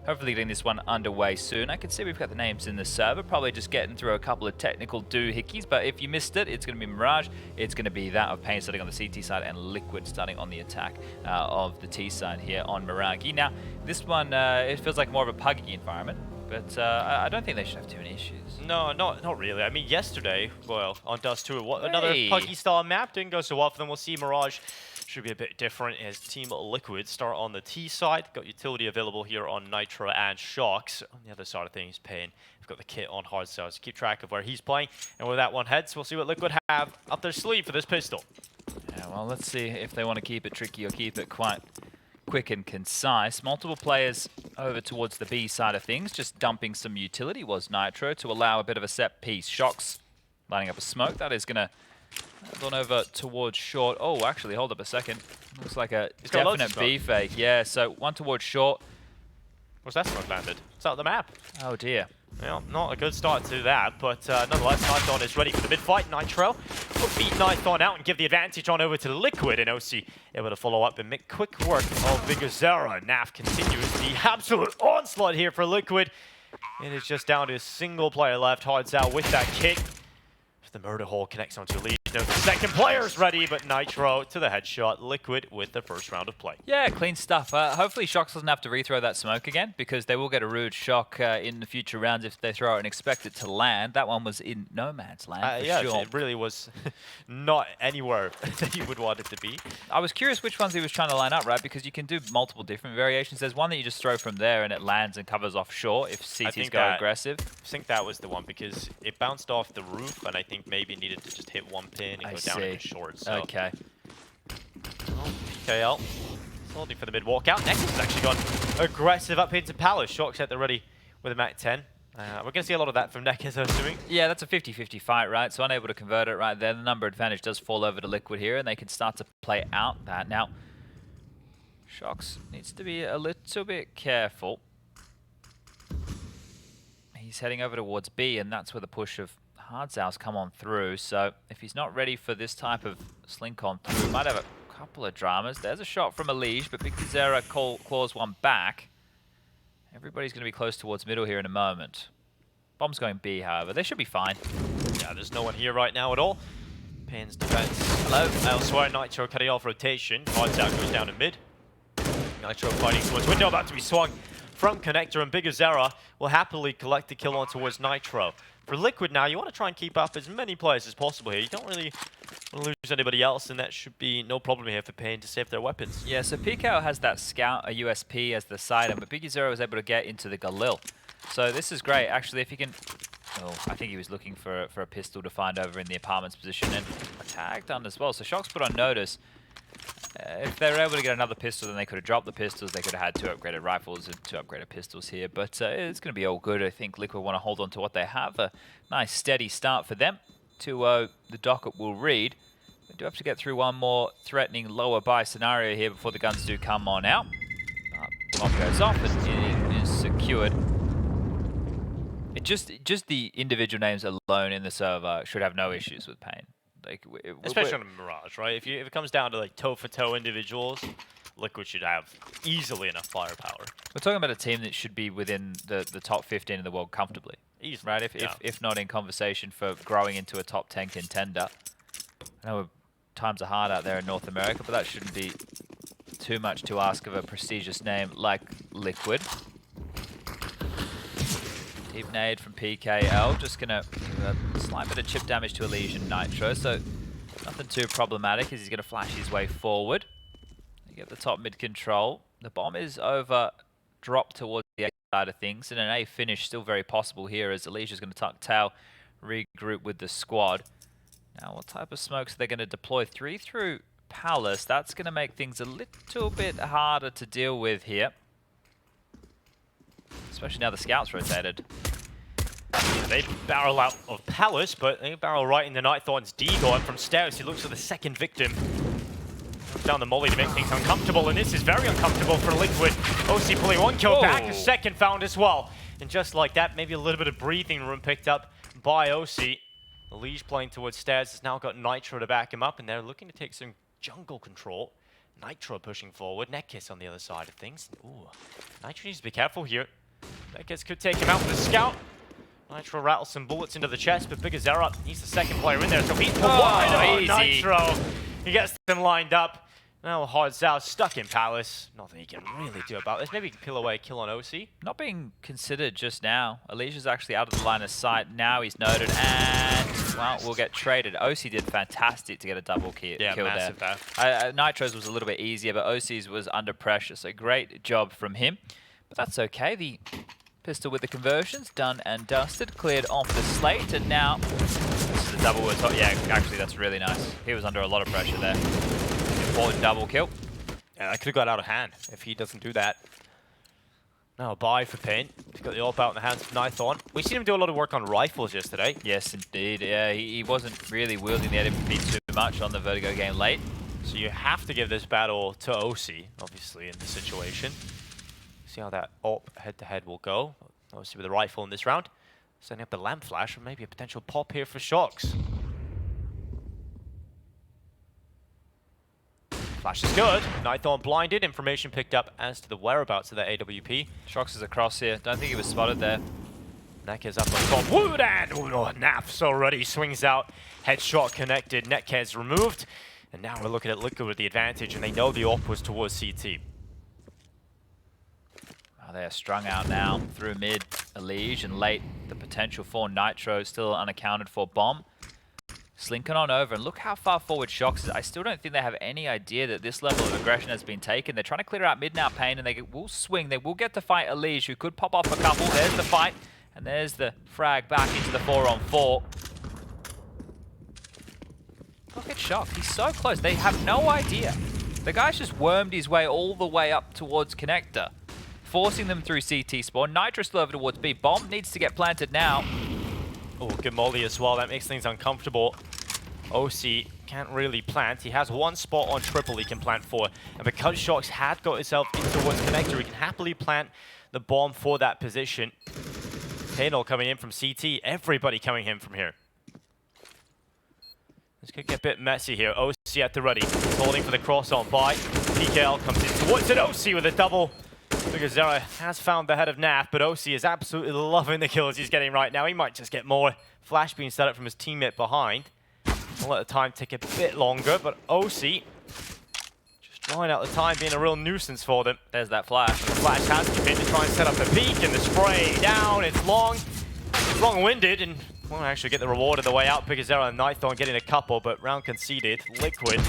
hopefully getting this one underway soon. I can see we've got the names in the server, probably just getting through a couple of technical doohickeys, but if you missed it, it's going to be Mirage, it's going to be that of paiN starting on the CT side and Liquid starting on the attack of the T side here on Mirage. Now, this one, it feels like more of a puggy environment, but I don't think they should have too many issues. No, not really. I mean, yesterday, well, on Dust 2, another puggy-style map didn't go so well for them. We'll see Mirage should be a bit different as Team Liquid start on the T side. Got utility available here on Nitro and Shocks. On the other side of things, paiN. We've got the kit on hard cells. Keep track of where he's playing. And where that one heads, we'll see what Liquid have up their sleeve for this pistol. Yeah, well, let's see if they want to keep it tricky or keep it quite quick and concise. Multiple players over towards the B side of things, just dumping some utility was Nitro to allow a bit of a set piece. Shocks lining up a smoke. That is going to head on over towards short. Oh, actually, hold up a second. Looks like a definite B fake. Yeah, so one towards short. Where's that smoke landed? It's out of the map. Oh, dear. Well, not a good start to that, but nonetheless, Nithon is ready for the mid-fight. Nitro will beat Nithon out and give the advantage on over to Liquid, and OC able to follow up and make quick work of Vigazera. NAF continues the absolute onslaught here for Liquid. It is just down to a single player left. Hards out with that kit. The murder hole connects onto Legion. The second player's ready, but Nitro to the headshot. Liquid with the first round of play. Yeah, clean stuff. Hopefully Shocks doesn't have to rethrow that smoke again, because they will get a rude shock in the future rounds if they throw it and expect it to land. That one was in no man's land, for yeah, sure. It really was not anywhere that you would want it to be. I was curious which ones he was trying to line up, right? Because you can do multiple different variations. There's one that you just throw from there and it lands and covers off short if CTs go aggressive. I think that was the one, because it bounced off the roof, and I think maybe needed to just hit one pin and go down into short. So. Okay. Well, PGL holding for the mid walkout. Nexus has actually gone aggressive up into Palace. Shocks at the ready with a Mac 10. We're going to see a lot of that from Nexus, I'm assuming. Yeah, that's a 50-50 fight, right? So unable to convert it right there. The number advantage does fall over to Liquid here, and they can start to play out that. Now, Shocks needs to be a little bit careful. He's heading over towards B, and that's where the push of Hardzows come on through. So if he's not ready for this type of slink on through, might have a couple of dramas. There's a shot from Elige, but Big Zera claws one back. Everybody's going to be close towards middle here in a moment. Bomb's going B, however. They should be fine. Yeah, there's no one here right now at all. paiN's defense. Hello. Elsewhere, Nitro cutting off rotation. Hardzow goes down to mid. Nitro fighting towards window, about to be swung from Connector, and Vigazera will happily collect the kill on towards Nitro. For Liquid now, you want to try and keep up as many players as possible here. You don't really want to lose anybody else, and that should be no problem here for paiN to save their weapons. Yeah, so PKO has that Scout, a USP as the sidearm, but Vigazera was able to get into the Galil. So this is great. Actually, if you can... Oh, I think he was looking for a pistol to find over in the apartments position, and a tag done as well. So Shocks put on notice. If they were able to get another pistol, then they could have dropped the pistols. They could have had 2 upgraded rifles and 2 upgraded pistols here. But it's going to be all good. I think Liquid want to hold on to what they have. A nice steady start for them. 2-0, the docket will read. We do have to get through one more threatening lower buy scenario here before the guns do come on out. Bomb goes off and it is secured. Just the individual names alone in the server should have no issues with paiN. Like, especially on a Mirage, right? If it comes down to like toe-for-toe individuals, Liquid should have easily enough firepower. We're talking about a team that should be within the top 15 in the world comfortably. Easily, right? If not in conversation for growing into a top 10 contender. I know times are hard out there in North America, but that shouldn't be too much to ask of a prestigious name like Liquid. Deep nade from PKL, just going to give a slight bit of chip damage to Elige and Nitro, so nothing too problematic as he's going to flash his way forward. You get the top mid control. The bomb is over, dropped towards the A side of things, and an A finish still very possible here as Elige is going to tuck tail, regroup with the squad. Now, what type of smokes are they going to deploy? 3 through Palace. That's going to make things a little bit harder to deal with here. Especially now the Scout's rotated. Yeah, they barrel out of Palace, but they barrel right into Nithon's Deagle. And from stairs, he looks for the second victim. Down the molly to make things uncomfortable, and this is very uncomfortable for Liquid. OC pulling 1 kill back, a second found as well. And just like that, maybe a little bit of breathing room picked up by OC. Elige playing towards stairs has now got Nitro to back him up, and they're looking to take some jungle control. Nitro pushing forward. Netkiss on the other side of things. Ooh, Nitro needs to be careful here. Netkiss could take him out with a scout. Nitro rattles some bullets into the chest, but paiN needs the second player in there, so he's easy. Nitro. He gets them lined up. Now Hard South stuck in Palace. Nothing he can really do about this. Maybe he can peel away a kill on OC. Not being considered just now. Alicia's actually out of the line of sight. Now he's noted, and, well, we'll get traded. OC did fantastic to get a double kill there. Nitro's was a little bit easier, but OC's was under pressure, so great job from him. But that's okay. The pistol with the conversions, done and dusted, cleared off the slate, and now this is a double. Yeah, actually, that's really nice. He was under a lot of pressure there. Important double kill. Yeah, that could have got out of hand if he doesn't do that. Now a buy for paiN. He's got the AWP out in the hands of Nithon. We've seen him do a lot of work on rifles yesterday. Yes, indeed. Yeah, he wasn't really wielding the AWP too much on the Vertigo game late. So you have to give this battle to OC, obviously, in this situation. See how that AWP head-to-head will go. Obviously with the rifle in this round. Setting up the lamp flash, or maybe a potential pop here for Shox. Flash is good. Nithon blinded. Information picked up as to the whereabouts of that AWP. Shox is across here. Don't think he was spotted there. Netkez up on top. Wood and Naf's already swings out. Headshot connected. Netkez removed. And now we're looking at Liquid with the advantage, and they know the AWP was towards CT. Oh, they are strung out now through mid. Elige and late. The potential for Nitro still unaccounted for. Bomb. Slinking on over, and look how far forward Shox is. I still don't think they have any idea that this level of aggression has been taken. They're trying to clear out mid now, paiN, and they will swing. They will get to fight Elige, who could pop off a couple. There's the fight, and there's the frag back into the 4-on-4. Look at Shox. He's so close. They have no idea. The guy's just wormed his way all the way up towards Connector, forcing them through CT spawn. Nitro still over towards B. Bomb needs to get planted now. Oh, good molly as well. That makes things uncomfortable. OC can't really plant. He has one spot on triple he can plant for. And because Shox had got himself in towards Connector, he can happily plant the bomb for that position. paiN coming in from CT. Everybody coming in from here. This could get a bit messy here. OC at the ready. He's holding for the cross on by. PGL comes in towards it. OC with a double. paiN has found the head of Naf, but OC is absolutely loving the kills he's getting right now. He might just get more. Flash being set up from his teammate behind. I'll let the time take a bit longer, but OC just drawing out the time, being a real nuisance for them. There's that flash. The flash has come in to try and set up the peak, and the spray down. It's long. It's long-winded, and won't actually get the reward of the way out. paiN and Nithon getting a couple, but round conceded. Liquid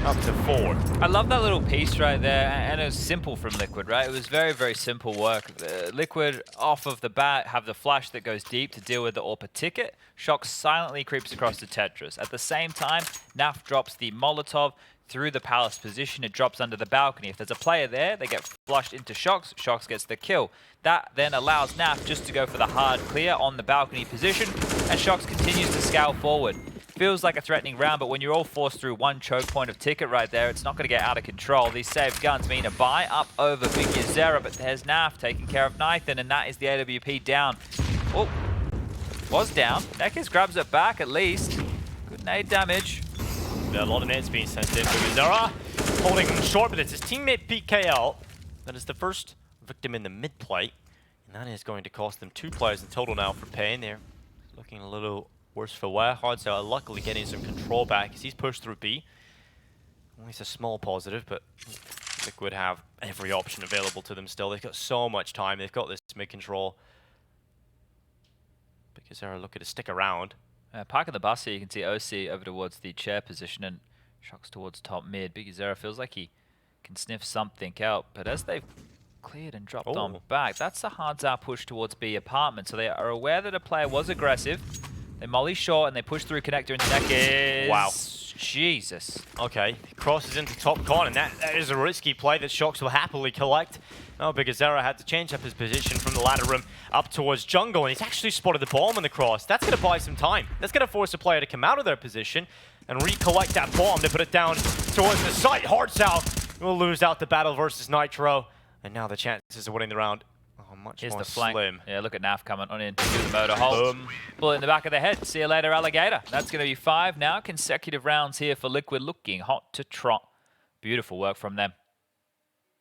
up to 4. I love that little piece right there, and it was simple from Liquid, right? It was very, very simple work. Liquid, off of the bat, have the flash that goes deep to deal with the AWP ticket. Shox silently creeps across the Tetris. At the same time, Naf drops the Molotov through the Palace position. It drops under the balcony. If there's a player there, they get flushed into Shox. Shox gets the kill. That then allows Naf just to go for the hard clear on the balcony position, and Shox continues to scale forward. Feels like a threatening round, but when you're all forced through one choke point of ticket right there, it's not going to get out of control. These saved guns mean a buy up over paiN, but there's Naf taking care of Nithon, and that is the AWP down. Oh, was down. Netkez grabs it back at least. Good nade damage. Yeah, a lot of nades being sent in. paiN holding him short, but it's his teammate PGL that is the first victim in the mid play, and that is going to cost them 2 players in total now for paiN. They're looking a little worse for wear. Hard are luckily getting some control back as he's pushed through B. Only it's a small positive, but Liquid have every option available to them still. They've got so much time. They've got this mid control. Because they're looking to stick around. Parking the bus here, you can see OC over towards the chair position and Shox towards top mid. paiN feels like he can sniff something out, but as they've cleared and dropped on back, that's a hard out push towards B apartment. So they are aware that a player was aggressive. They molly short and they push through connector into Netkez. Wow. Jesus. Okay, he crosses into top con, and that is a risky play that Shox will happily collect. Oh, paiN had to change up his position from the ladder room up towards jungle, and he's actually spotted the bomb on the cross. That's going to buy some time. That's going to force a player to come out of their position and recollect that bomb to put it down towards the site. Hard South will lose out the battle versus Nitro, and now the chances of winning the round are much Here's more the flank. slim. Yeah, look at Naf coming on in to do the motor hold. Bullet in the back of the head. See you later, alligator. That's going to be 5 now. Consecutive rounds here for Liquid, looking hot to trot. Beautiful work from them.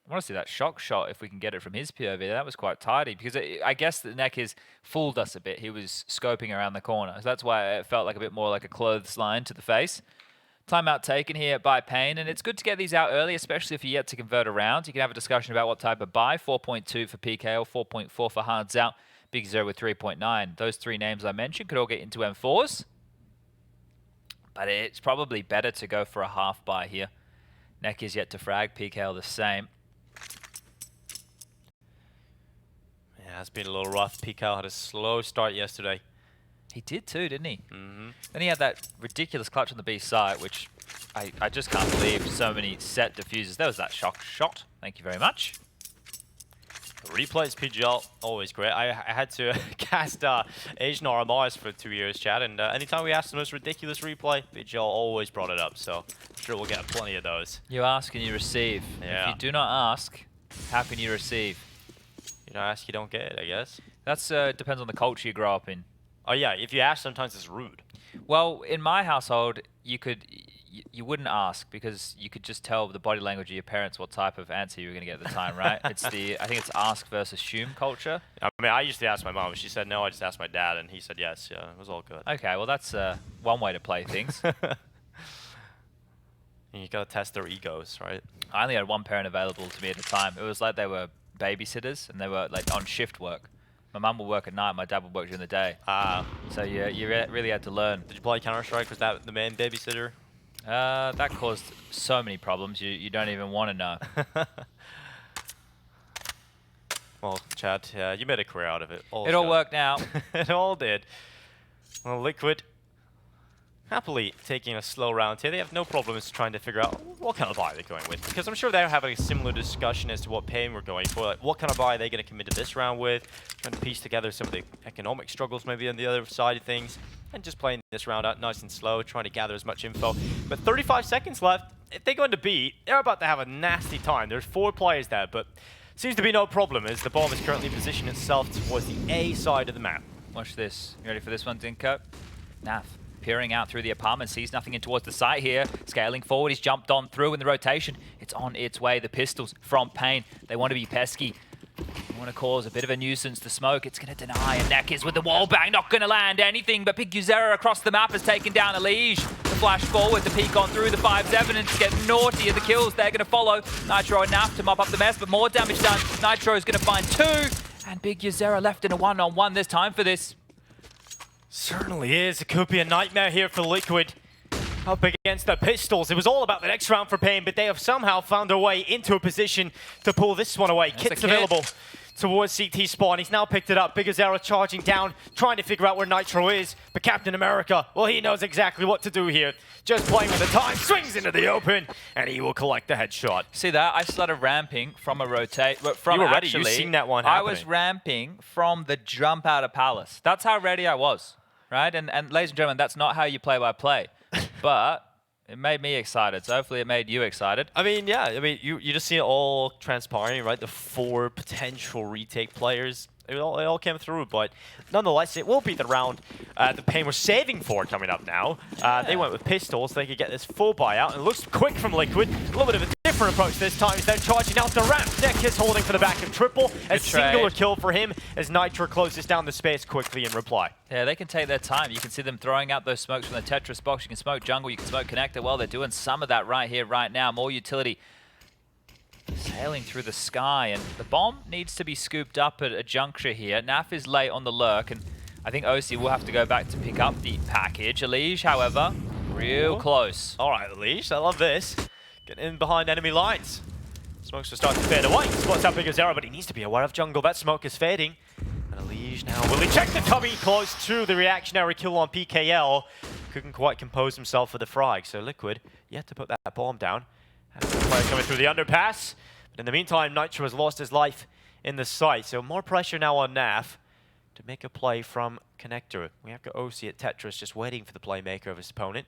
I want to see that shock shot if we can get it from his POV. That was quite tidy because I guess the Nekiz fooled us a bit. He was scoping around the corner. So that's why it felt like a bit more like a clothesline to the face. Timeout taken here by paiN, and it's good to get these out early, especially if you're yet to convert around. You can have a discussion about what type of buy. 4.2 for PKL, 4.4 for Hards Out, Big Zero with 3.9. Those three names I mentioned could all get into M4s, but it's probably better to go for a half buy here. Nekiz yet to frag, PKL the same. Yeah, it's been a little rough. PKL had a slow start yesterday. He did too, didn't he? Mm-hmm. Then he had that ridiculous clutch on the B site, which I just can't believe so many set diffusers. There was that shock shot. Thank you very much. Replays PGL, always great. I had to cast Asian RMRs for 2 years, Chad, and anytime we asked the most ridiculous replay, PGL always brought it up, so I'm sure we'll get plenty of those. You ask and you receive. Yeah. If you do not ask, how can you receive? You don't ask, you don't get it, I guess. That's depends on the culture you grow up in. Oh yeah, if you ask, sometimes it's rude. Well, in my household, you wouldn't ask because you could just tell the body language of your parents what type of answer you were going to get at the time, right? I think it's ask versus assume culture. I mean, I used to ask my mom. She said no. I just asked my dad, and he said yes. Yeah, it was all good. Okay, well that's one way to play things. You gotta test their egos, right? I only had one parent available to me at a time. It was like they were babysitters and they were like on shift work. My mum would work at night, my dad would work during the day. So yeah, you really had to learn. Did you play Counter-Strike? Was that the main babysitter? That caused so many problems you don't even want to know. Well, Chad, you made a career out of it. It all worked out. It all did. Well, Liquid happily taking a slow round here. They have no problems trying to figure out what kind of buy they're going with, because I'm sure they're having a similar discussion as to what paiN we're going for. Like, what kind of buy are they going to commit to this round with? Trying to piece together some of the economic struggles maybe on the other side of things, and just playing this round out nice and slow, trying to gather as much info. But 35 seconds left. If they go into B, they're about to have a nasty time. There's 4 players there, but seems to be no problem as the bomb is currently positioning itself towards the A side of the map. Watch this. You ready for this one, Dinko? Naf peering out through the apartment, sees nothing in towards the site here. Scaling forward, he's jumped on through in the rotation. It's on its way. The pistols from paiN. They want to be pesky. They want to cause a bit of a nuisance. The smoke, it's going to deny. And Nekiz with the wall bang, not going to land anything. But Big Zero across the map has taken down Mirage. The flash forward, the peek on through, the 5's evidence. Get naughty of the kills. They're going to follow. Nitro and Naf to mop up the mess, but more damage done. Nitro is going to find 2. And Big Zero left in a 1-on-1. There's time for this. Certainly is. It could be a nightmare here for Liquid. Up against the pistols. It was all about the next round for paiN, but they have somehow found a way into a position to pull this one away. Kit's available towards CT spawn. He's now picked it up. Big Zero charging down, trying to figure out where Nitro is. But Captain America, well, he knows exactly what to do here. Just playing with the time, swings into the open, and he will collect the headshot. See that? I started ramping from a rotate. From you were ready. Actually, You've seen that one happening. I was ramping from the jump out of Palace. That's how ready I was, right? And ladies and gentlemen, that's not how you play by play. But it made me excited, so hopefully it made you excited. I mean, yeah. I mean, you just see it all transpiring, right? The 4 potential retake players. It all came through, but nonetheless, it will be the round the paiN were saving for coming up now. They went with pistols. They could get this full buyout, and it looks quick from Liquid. A little bit of a different approach this time. Instead of charging out the ramp, Nekiz holding for the back of triple. A singular kill for him as Nitro closes down the space quickly in reply. Yeah, they can take their time. You can see them throwing out those smokes from the Tetris box. You can smoke jungle, you can smoke connector. Well, they're doing some of that right here, right now. More utility sailing through the sky, and the bomb needs to be scooped up at a juncture here. Naf is late on the lurk, and I think OC will have to go back to pick up the package. Elige, however, real close. All right, Elige, I love this. Getting in behind enemy lines. Smokes will start to fade away. Spots out Big Zero, but he needs to be aware of jungle. That smoke is fading. And Elige now, will he check the cubby? Close to the reactionary kill on PKL. Couldn't quite compose himself for the frag, so Liquid yet to put that bomb down. And the player coming through the underpass. But in the meantime, Nitro has lost his life in the site. So more pressure now on Naf to make a play from connector. We have got OC at Tetris just waiting for the playmaker of his opponent.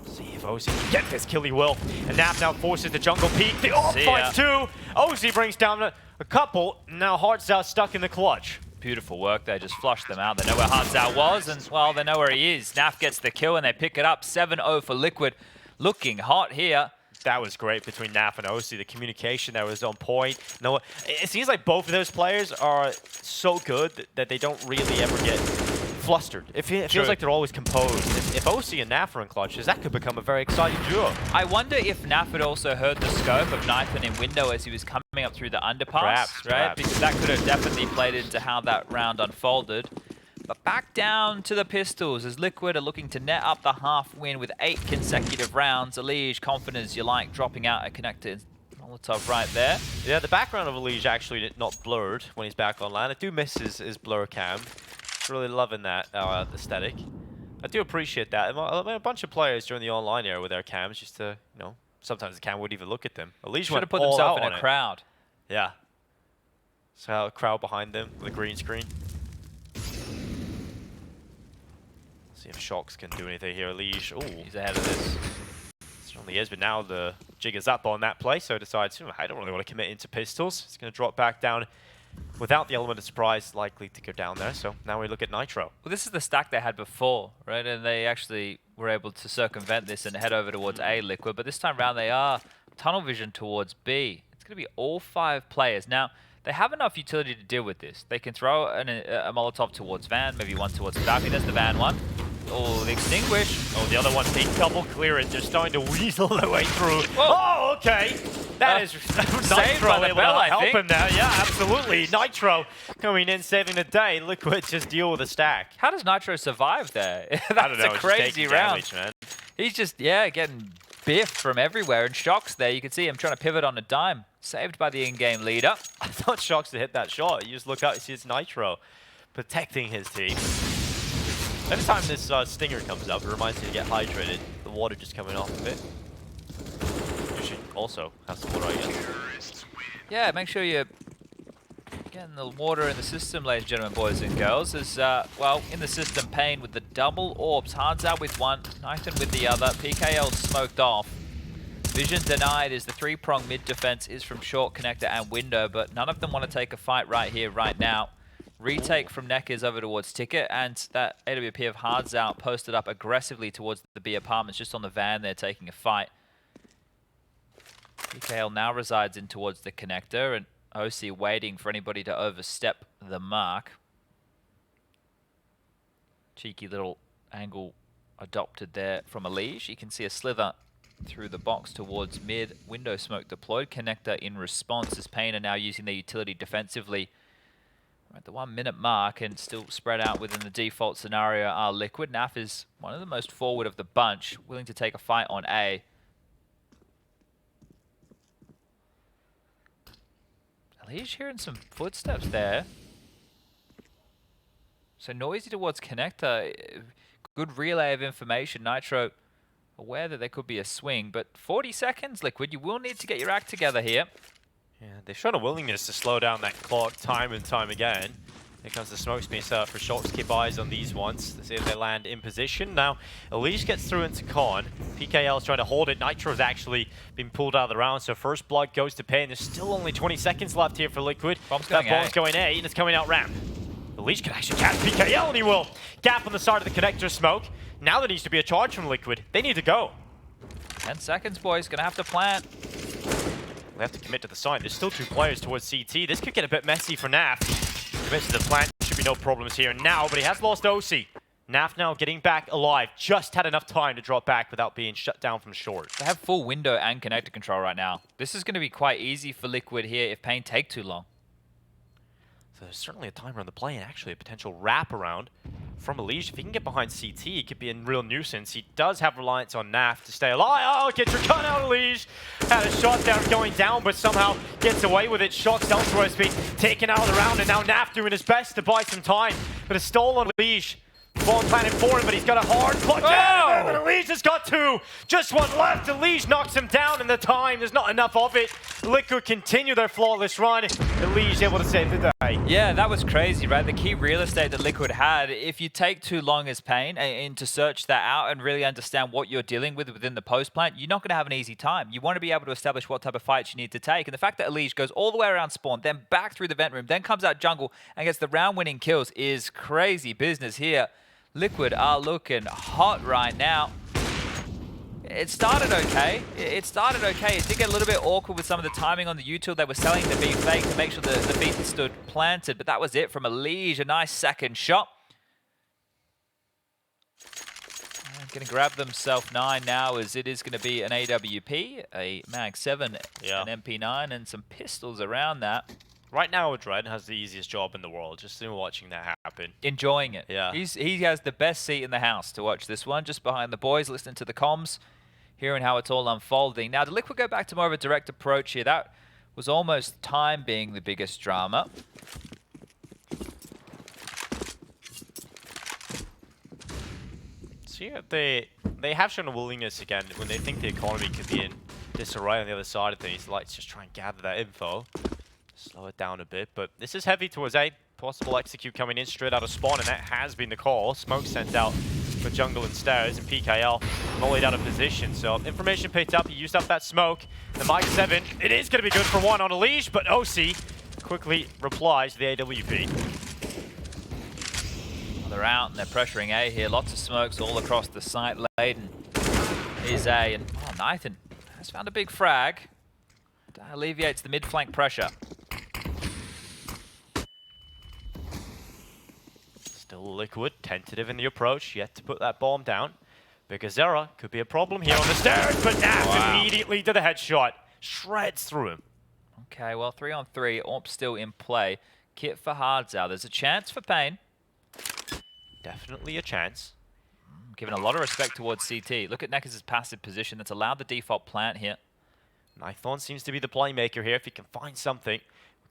See if OC can get this kill, he will. And Naf now forces the jungle peek. The AWP finds 2. OC brings down a couple. Now Hearts Out stuck in the clutch. Beautiful work. They just flushed them out. They know where Hearts Out was, and well, they know where he is. Naf gets the kill, and they pick it up. 7-0 for Liquid. Looking hot here. that was great between Naf and OC. The communication that was on point. No, it seems like both of those players are so good that they don't really ever get flustered. It feels like they're always composed. If OC and Naf are in clutches, that could become a very exciting duo. I wonder if Naf had also heard the scope of Knifin in window as he was coming up through the underpass, right? Because that could have definitely played into how that round unfolded. But back down to the pistols as Liquid are looking to net up the half win with 8 consecutive rounds. Elige, confidence, you like, dropping out a connected Molotov right there. Yeah, the background of Elige actually not blurred when he's back online. I do miss his blur cam. Really loving that aesthetic. I do appreciate that. A bunch of players during the online era with their cams just to, you know, sometimes the cam wouldn't even look at them. Elige should have put themselves in a crowd. Yeah. So a crowd behind them with a green screen. See if Shocks can do anything here. Elige, ooh, he's ahead of this. Certainly is, but now the jig is up on that play, so decides, I don't really want to commit into pistols. It's going to drop back down without the element of surprise, likely to go down there. So now we look at Nitro. Well, this is the stack they had before, right? And they actually were able to circumvent this and head over towards A, Liquid. But this time around, they are tunnel vision towards B. It's going to be all 5 players. Now, they have enough utility to deal with this. They can throw a Molotov towards Van, maybe one towards Daffy. There's the Van one. Oh, the Extinguish. Oh, the other one's being double clearance. They're starting to weasel their way through. Whoa. Oh, okay. That is Nitro able to help him there. Yeah, absolutely. Nitro coming in, saving the day. Liquid just deal with the stack. How does Nitro survive there? I don't know, a crazy round. Damage, man. He's just, yeah, getting biffed from everywhere. And Shocks there, you can see him trying to pivot on a dime. Saved by the in-game leader. I thought Shocks had hit that shot. You just look out, you see it's Nitro protecting his team. Every time this stinger comes up, it reminds me to get hydrated. The water just coming off of it. You should also have some water, I guess. Yeah, make sure you're getting the water in the system, ladies and gentlemen, boys and girls. As, well, in the system, paiN with the double orbs. Hards out with one, Knifin with the other. PGL smoked off. Vision denied as the 3-prong mid defense is from short, connector, and window, but none of them want to take a fight right here, right now. Retake from Neckers over towards Ticket, and that AWP of Hards out posted up aggressively towards the B apartments, just on the van there taking a fight. PGL now resides in towards the connector, and OC waiting for anybody to overstep the mark. Cheeky little angle adopted there from Elige. You can see a slither through the box towards mid. Window smoke deployed. Connector in response as paiN are now using their utility defensively. At the 1 minute mark and still spread out within the default scenario are Liquid. Naf is one of the most forward of the bunch, willing to take a fight on A. Elige hearing some footsteps there. So noisy towards connector. Good relay of information. Nitro aware that there could be a swing, but 40 seconds, Liquid. You will need to get your act together here. Yeah, they've shown a willingness to slow down that clock time and time again. Here comes the smoke being set up for Shocks. Keep eyes on these ones to see if they land in position. Now, Elige gets through into Con. PGL is trying to hold it. Nitro's actually been pulled out of the round, so first blood goes to paiN. There's still only 20 seconds left here for Liquid. Bomb's going A, and it's coming out ramp. Elige can actually catch PGL, and he will. Gap on the side of the connector smoke. Now there needs to be a charge from Liquid. They need to go. 10 seconds, boys. Gonna have to plant. They have to commit to the side. There's still 2 players towards CT. This could get a bit messy for Naf. Commits to the plant. Should be no problems here now, but he has lost OC. Naf now getting back alive. Just had enough time to drop back without being shut down from short. They have full window and connector control right now. This is going to be quite easy for Liquid here if paiN take too long. So there's certainly a timer on the play and actually a potential wraparound from Elige. If he can get behind CT, he could be a real nuisance. He does have reliance on Naf to stay alive. Oh, get your gun out, Elige. Had a shot down going down, but somehow gets away with it. Shocks elsewhere has been taken out of the round, and now Naf doing his best to buy some time. But a stole on Elige. Ball planted for him, but he's got a hard clutch at him, and Elige has got 2. Just 1 left. Elige knocks him down in the time. There's not enough of it. Liquid continue their flawless run. Elige able to save the day. Yeah, that was crazy, right? The key real estate that Liquid had, if you take too long as paiN and to search that out and really understand what you're dealing with within the post plant, you're not going to have an easy time. You want to be able to establish what type of fights you need to take. And the fact that Elige goes all the way around spawn, then back through the vent room, then comes out jungle and gets the round-winning kills is crazy business here. Liquid are looking hot right now. It started okay. It started okay. It did get a little bit awkward with some of the timing on the util. They were selling the B fake to make sure the feet stood planted, but that was it from Mirage. A nice second shot. Going to grab themselves 9 now, as it is going to be an AWP, a Mag 7, an MP9, and some pistols around that. Right now, Dread has the easiest job in the world, just in watching that happen. Enjoying it. Yeah. He has the best seat in the house to watch this one, just behind the boys, listening to the comms, hearing how it's all unfolding. Now, did Liquid go back to more of a direct approach here? That was almost time being the biggest drama. So yeah, they have shown a willingness again when they think the economy could be in disarray on the other side of things. They like to just try and gather that info, slow it down a bit. But this is heavy towards A. Possible execute coming in straight out of spawn, and that has been the call. Smoke sent out for jungle and stairs, and PGL volleyed out of position. So information picked up. He used up that smoke. The Mag 7, it is going to be good for one on a leash, but OC quickly replies to the AWP. They're out and they're pressuring A here. Lots of smokes all across the site. Laden is A, and Nathan has found a big frag. That alleviates the mid-flank pressure. Still Liquid, tentative in the approach, yet to put that bomb down. Vigazera could be a problem here on the stairs, but Naf immediately to the headshot. Shreds through him. Okay, well, 3 on 3. AWP still in play. Kit for Hards out. There's a chance for paiN. Definitely a chance. Giving a lot of respect towards CT. Look at Nekers' passive position that's allowed the default plant here. Nithon seems to be the playmaker here. If he can find something,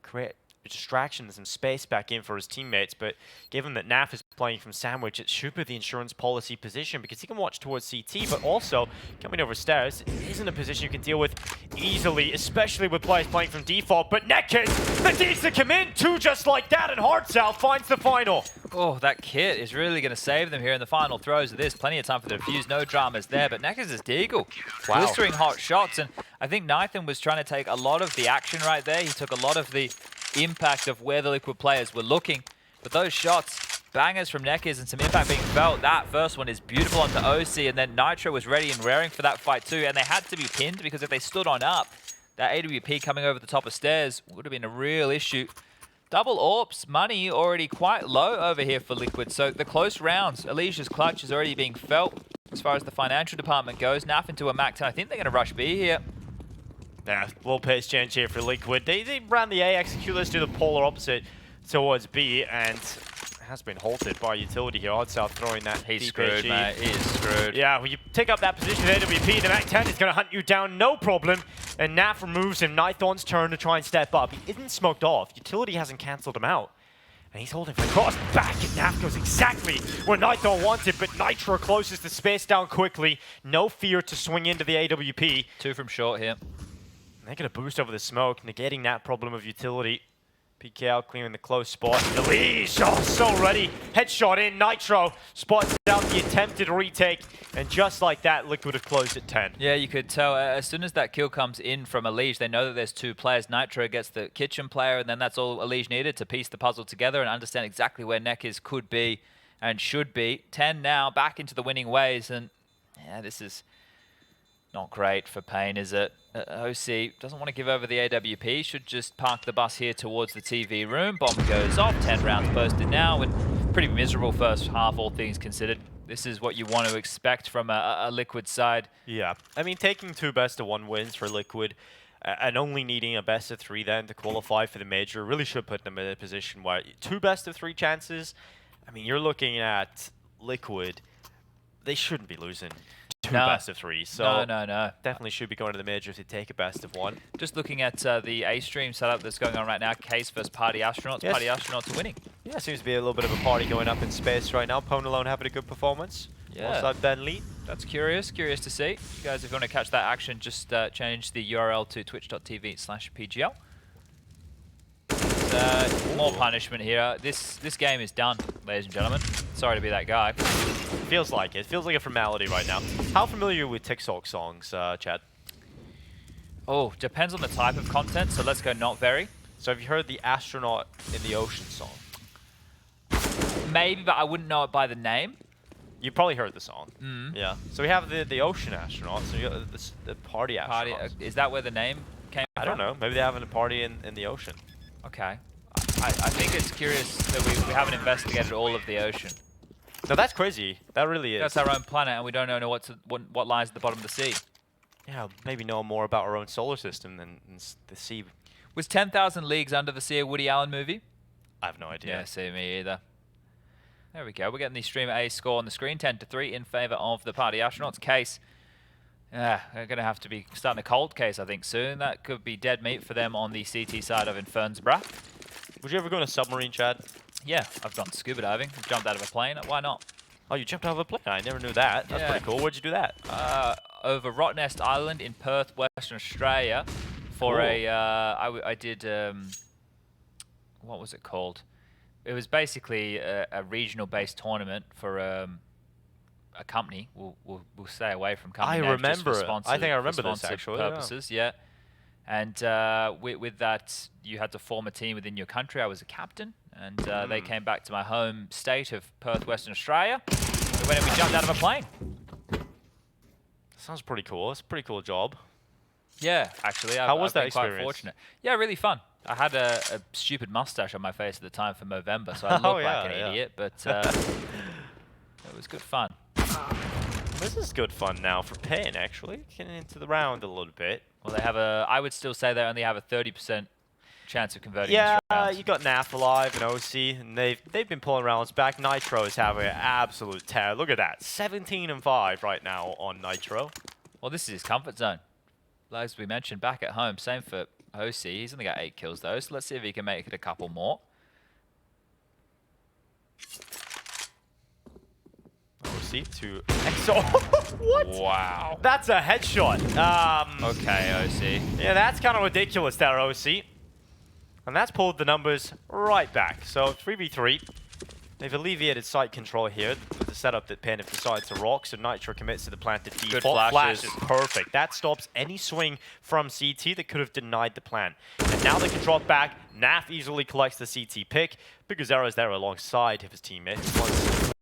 create a distraction and some space back in for his teammates. But given that Naf is playing from Sandwich, it should be the insurance policy position because he can watch towards CT, but also coming over stairs isn't a position you can deal with easily, especially with players playing from default. But Nekers, the needs to come in, 2 just like that, and Hartzell finds the final. Oh, that kit is really going to save them here in the final throws of this. Plenty of time for the defuse, no dramas there, but Nekers is Deagle. Wow. Blistering hot shots, and I think Nathan was trying to take a lot of the action right there. He took a lot of the impact of where the Liquid players were looking, but those shots, bangers from Nekers and some impact being felt. That first one is beautiful onto OC, and then Nitro was ready and raring for that fight too, and they had to be pinned because if they stood on up, that AWP coming over the top of stairs would have been a real issue. Double AWPs, money already quite low over here for Liquid, so the close rounds, Alicia's clutch is already being felt as far as the financial department goes. Naf into a Mac 10, I think they're going to rush B here. Yeah, well-pace change here for Liquid. They ran the A execute, let's do the polar opposite towards B, and has been halted by utility here. Hartzell throwing that. He's screwed, mate. He is screwed. Yeah, when you take up that position at AWP, the Mac 10 is going to hunt you down, no problem. And Naf removes him. Nithon's turn to try and step up. He isn't smoked off. Utility hasn't cancelled him out. And he's holding for the cross back, and Naf goes exactly where Nithon wanted, but Nitro closes the space down quickly. No fear to swing into the AWP. 2 from short here. They're going to boost over the smoke, negating that problem of utility. PGL clearing the close spot. Mirage, oh, so ready. Headshot in. Nitro spots out the attempted retake. And just like that, Liquid have closed at 10. Yeah, you could tell as soon as that kill comes in from Mirage, they know that there's 2 players. Nitro gets the kitchen player, and then that's all Mirage needed to piece the puzzle together and understand exactly where Nekers could be and should be. 10 now, back into the winning ways. And yeah, this is not great for paiN, is it? OC doesn't want to give over the AWP, should just park the bus here towards the TV room. Bomb goes off, 10 rounds posted now, and pretty miserable first half, all things considered. This is what you want to expect from a Liquid side. Yeah, I mean, taking 2 best-of-1 wins for Liquid, and only needing a best-of-3 then to qualify for the major, really should put them in a position where 2 best-of-3 chances, I mean, you're looking at Liquid, they shouldn't be losing 2 best-of-3, so no. definitely should be going to the major if they take a best-of-1. Just looking at the A-stream setup that's going on right now, Case versus Party Astronauts. Yes. Party Astronauts are winning. Yeah, seems to be a little bit of a party going up in space right now. paiN alone having a good performance. Yeah. Also Ben lead. That's curious to see. You guys, if you want to catch that action, just change the URL to twitch.tv/PGL. More punishment here. This game is done, ladies and gentlemen. Sorry to be that guy. Feels like it. Feels like a formality right now. How familiar are you with TikTok songs, Chad? Oh, depends on the type of content, so let's go not very. So have you heard the Astronaut in the Ocean song? Maybe, but I wouldn't know it by the name. You probably heard the song. Mm. Yeah. So we have the ocean astronauts. So you got the party astronauts. Is that where the name came from? I don't know. Maybe they're having a party in the ocean. Okay. I think it's curious that we haven't investigated all of the ocean. No, that's crazy. That really is. That's our own planet, and we don't know what lies at the bottom of the sea. Yeah, maybe know more about our own solar system than the sea. Was 10,000 Leagues Under the Sea a Woody Allen movie? I have no idea. Yeah, see, me either. There we go. We're getting the Streamer A score on the screen, 10-3 in favor of the party astronauts. Case, they're going to have to be starting a cold case, I think, soon. That could be dead meat for them on the CT side of Infernsborough. Would you ever go on a submarine, Chad? Yeah, I've gone scuba diving. I've jumped out of a plane. Why not? Oh, you jumped out of a plane? I never knew that. That's pretty cool. Where'd you do that? Over Rottnest Island in Perth, Western Australia, for I did what was it called? It was basically a regional-based tournament for a company. We'll stay away from company names. I remember it. I think I remember this actually. Purposes, yeah. And with that, you had to form a team within your country. I was a captain, and they came back to my home state of Perth, Western Australia. We went and we jumped out of a plane. Sounds pretty cool. It's a pretty cool job. Yeah, actually. How was that quite experience? Fortunate. Yeah, really fun. I had a stupid mustache on my face at the time for Movember, so I looked like an idiot, but it was good fun. This is good fun now for paiN, actually. Getting into the round a little bit. Well, they have I would still say they only have a 30% chance of converting this Yeah, round. you got NAF alive and OC, and they've been pulling rounds back. Nitro is having an absolute tear. Look at that, 17-5 right now on Nitro. Well, this is his comfort zone. As we mentioned, back at home, same for OC. He's only got 8 kills though, so let's see if he can make it a couple more. OC to EXO. What? Wow. That's a headshot. Okay, OC. Yeah, that's kind of ridiculous there, OC. And that's pulled the numbers right back. So 3v3. They've alleviated site control here with the setup that paiN have decided to rock, so Nitro commits to the planted default. Good flashes. Flash is perfect. That stops any swing from CT that could have denied the plan. And now they can drop back. NAF easily collects the CT pick. Bigazero is there alongside of his teammate.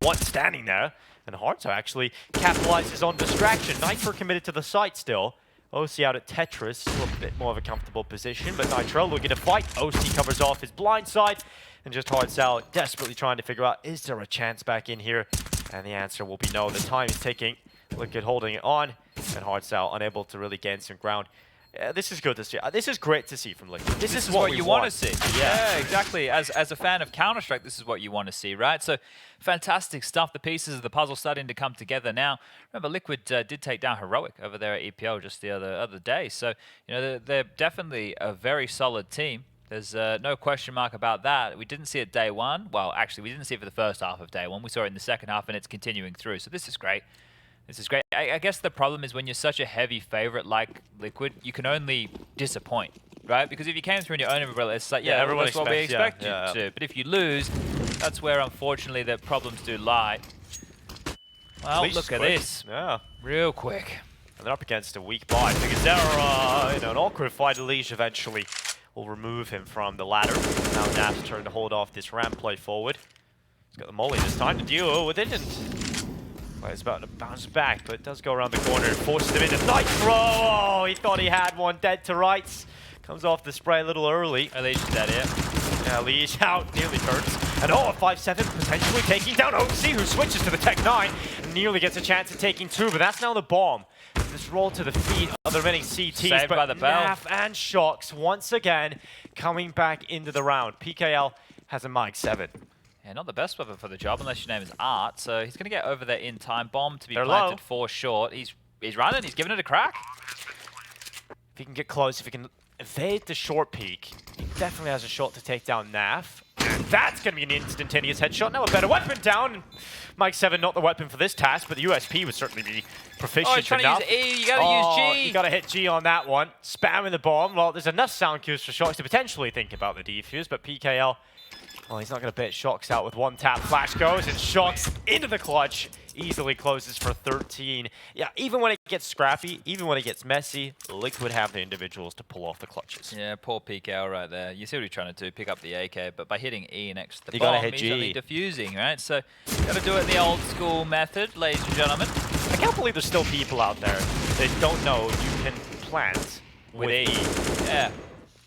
One standing there. And Harto actually capitalizes on distraction. Nitro committed to the site still. OC out at Tetris, still a bit more of a comfortable position, but Nitro looking to fight. OC covers off his blind side. And just Hartzell desperately trying to figure out, is there a chance back in here? And the answer will be no. The time is ticking. Liquid holding it on. And Hartzell unable to really gain some ground. This is good to see. This is great to see from Liquid. This is what you want to see. Yeah, exactly. As a fan of Counter-Strike, this is what you want to see, right? So fantastic stuff. The pieces of the puzzle starting to come together now. Remember, Liquid did take down Heroic over there at EPL just the other day. So, you know, they're definitely a very solid team. There's no question mark about that. We didn't see it day one. Well, actually, we didn't see it for the first half of day one. We saw it in the second half, and it's continuing through. So this is great. This is great. I guess the problem is when you're such a heavy favorite like Liquid, you can only disappoint, right? Because if you came through in your own umbrella, it's like, yeah, everyone that's what we expect you yeah. to. But if you lose, that's where, unfortunately, the problems do lie. Well, look at this. Yeah. Real quick. And they're up against a weak buy. Bigazero, an awkward fight. Leash eventually will remove him from the ladder. Now NAF's turn to hold off this ramp play forward. He's got the molly this time to deal with it, and he's about to bounce back, but it does go around the corner and forces him into Nitro. Oh, he thought he had one dead to rights. Comes off the spray a little early. Leash is dead here. Yeah, Leash out, nearly turns. And a 5-7 potentially taking down OC, who switches to the Tech 9 and nearly gets a chance at taking 2, but that's now the bomb. This roll to the feet of the remaining CTs, Saved by the bell. NAF and Shox once again coming back into the round. PGL has a Mag 7. Yeah, not the best weapon for the job unless your name is Art. So he's going to get over there in time. Bomb to be They're planted low. 4 short. He's running. He's giving it a crack. If he can get close, if he can evade the short peek, he definitely has a shot to take down NAF. And that's going to be an instantaneous headshot. Now a better weapon down. Mag 7 not the weapon for this task, but the USP would certainly be proficient he's trying enough. to use E. You got to use G. You got to hit G on that one. Spamming the bomb. Well, there's enough sound cues for Shox to potentially think about the defuse, but PKL, well, he's not going to bait Shox out with one tap. Flash goes, and Shox into the clutch. easily closes for 13. Yeah, even when it gets scrappy, even when it gets messy, Liquid have the individuals to pull off the clutches. Yeah, poor PGL right there. You see what he's trying to do, pick up the AK, but by hitting E next to the You gotta bomb, hit he's G. only defusing, right? So, gotta do it the old school method, ladies and gentlemen. I can't believe there's still people out there that don't know you can plant with E. Yeah.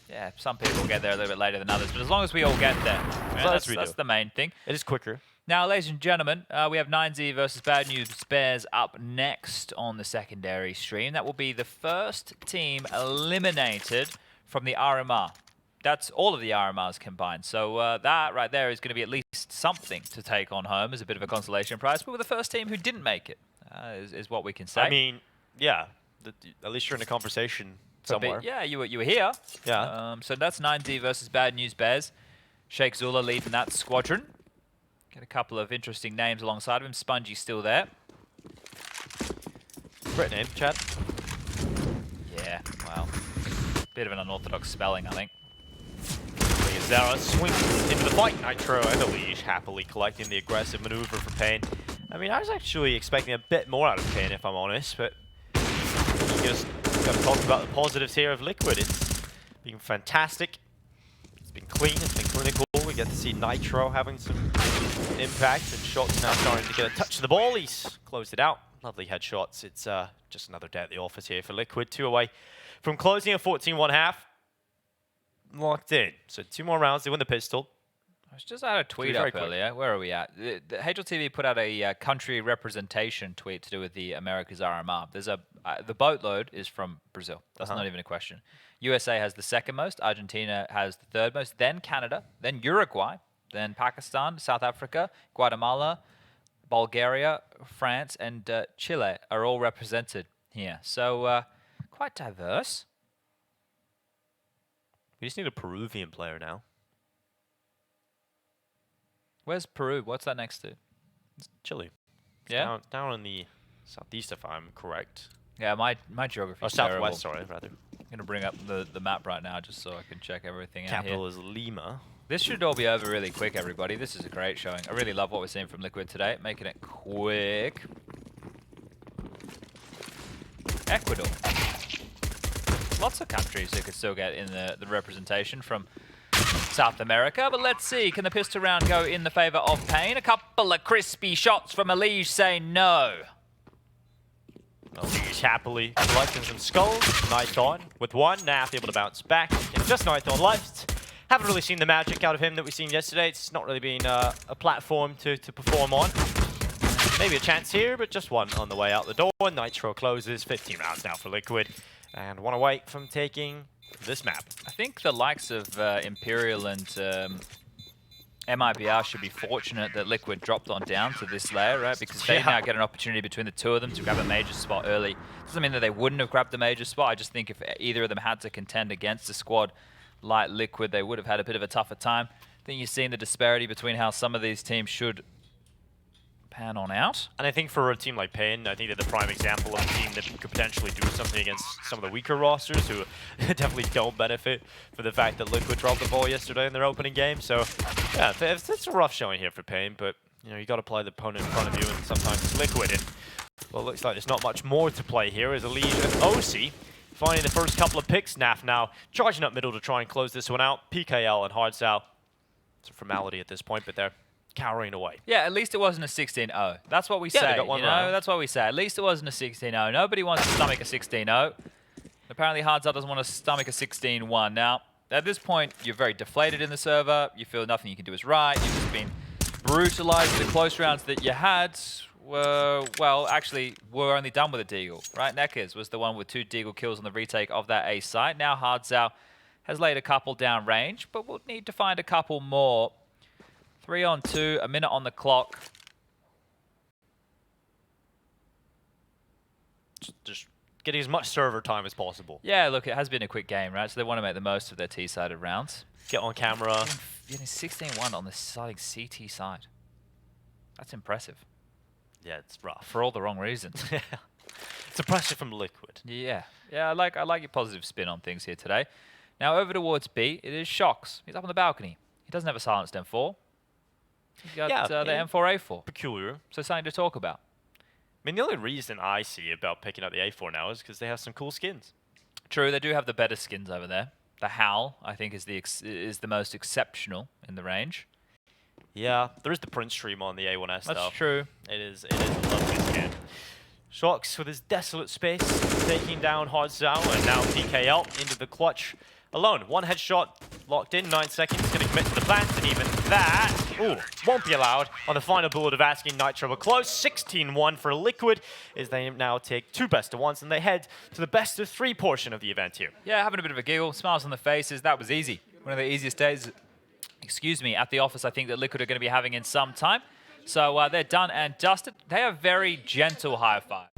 Yeah, some people get there a little bit later than others, but as long as we all get there, right, that's the main thing. It is quicker. Now, ladies and gentlemen, we have 9Z versus Bad News Bears up next on the secondary stream. That will be the first team eliminated from the RMR. That's all of the RMRs combined. So that right there is going to be at least something to take on home as a bit of a consolation prize. But we're the first team who didn't make it, is what we can say. I mean, yeah, at least you're in a conversation somewhere. Yeah, you were here. Yeah. So that's 9Z versus Bad News Bears. Sheikh Zula leading that squadron. Get a couple of interesting names alongside of him. Spongy's still there. Great name, Chad. Yeah, well, bit of an unorthodox spelling, I think. Zara swings into the fight. Nitro and Elige happily collecting the aggressive maneuver for paiN. I mean, I was actually expecting a bit more out of paiN, if I'm honest, but you just got to talk about the positives here of Liquid. It's been fantastic. It's been clean. It's been clinical. We get to see Nitro having some impact, and Shots now starting to get a touch of the ball. He's closed it out. Lovely headshots. It's just another day at the office here for Liquid. 2 away from closing at 14-1 half. Locked in. So 2 more rounds. They win the pistol. I was just had a tweet up earlier. Where are we at? The HLTV put out a country representation tweet to do with the Americas RMR. There's the boatload is from Brazil. That's not even a question. USA has the second most. Argentina has the third most. Then Canada. Then Uruguay. Then Pakistan, South Africa, Guatemala, Bulgaria, France, and Chile are all represented here. So quite diverse. We just need a Peruvian player now. Where's Peru? What's that next to? It's Chile. It's Yeah? down in the southeast, if I'm correct. Yeah, my geography is southwest, terrible. sorry, rather. I'm going to bring up the map right now just so I can check everything out here. Capital is Lima. This should all be over really quick, everybody. This is a great showing. I really love what we're seeing from Liquid today, making it quick. Ecuador. Lots of countries who could still get in the representation from South America, but let's see. Can the pistol round go in the favor of paiN? A couple of crispy shots from Elige saying no. Elige happily collecting some skulls. Nithon with 1. Nath able to bounce back. It's just Nithon left. Haven't really seen the magic out of him that we've seen yesterday. It's not really been a platform to perform on. Maybe a chance here, but just 1 on the way out the door. Nitro closes. 15 rounds now for Liquid. And 1 away from taking this map. I think the likes of Imperial and MIBR should be fortunate that Liquid dropped on down to this layer, right? Because they now get an opportunity between the 2 of them to grab a major spot early. Doesn't mean that they wouldn't have grabbed the major spot. I just think if either of them had to contend against a squad like Liquid, they would have had a bit of a tougher time. I think you've seen the disparity between how some of these teams should pan on out. And I think for a team like paiN, I think they're the prime example of a team that could potentially do something against some of the weaker rosters who definitely don't benefit for the fact that Liquid dropped the ball yesterday in their opening game. So yeah, it's a rough showing here for paiN, but you know, you got to play the opponent in front of you, and sometimes it's Liquid. And well, it looks like there's not much more to play here as Elige and OC finding the first couple of picks. Naf now charging up middle to try and close this one out. PGL and Hardsal. It's a formality at this point, but they're cowering away. Yeah, at least it wasn't a 16-0. That's what we say. They got 1 round. That's what we say. At least it wasn't a 16-0. Nobody wants to stomach a 16-0. Apparently, Hardsal doesn't want to stomach a 16-1. Now, at this point, you're very deflated in the server. You feel nothing you can do is right. You've just been brutalized. The close rounds that you had were, well, actually, were only done with a deagle, right? Neckers was the one with 2 deagle kills on the retake of that A site. Now, Hardsal has laid a couple down range, but we'll need to find a couple more. 3 on 2, a minute on the clock. Just getting as much server time as possible. Yeah, look, it has been a quick game, right? So they want to make the most of their T-sided rounds. Get on camera. Getting 16-1 on the siding CT side. That's impressive. Yeah, it's rough. For all the wrong reasons. It's a pressure from Liquid. Yeah. Yeah, I like your positive spin on things here today. Now over towards B, it is Shox. He's up on the balcony. He doesn't have a silenced M4. He's got the M4A4. Peculiar. So something to talk about. mean, the only reason I see about picking up the A4 now is because they have some cool skins. True, they do have the better skins over there. The Howl, I think, is the most exceptional in the range. Yeah, there is the Prince stream on the A1S though. That's true. It is a lovely skin. Shox with his desolate space, taking down Hard Zhao, and now PKL into the clutch alone. One headshot locked in, 9 seconds, going to commit to the plant, and even that won't be allowed on the final bullet of asking Nitro. But close, 16-1 for Liquid, as they now take 2 best of ones, and they head to the best of 3 portion of the event here. Yeah, having a bit of a giggle, smiles on the faces. That was easy. One of the easiest days, excuse me, at the office I think that Liquid are going to be having in some time. So they're done and dusted. They are very gentle high five.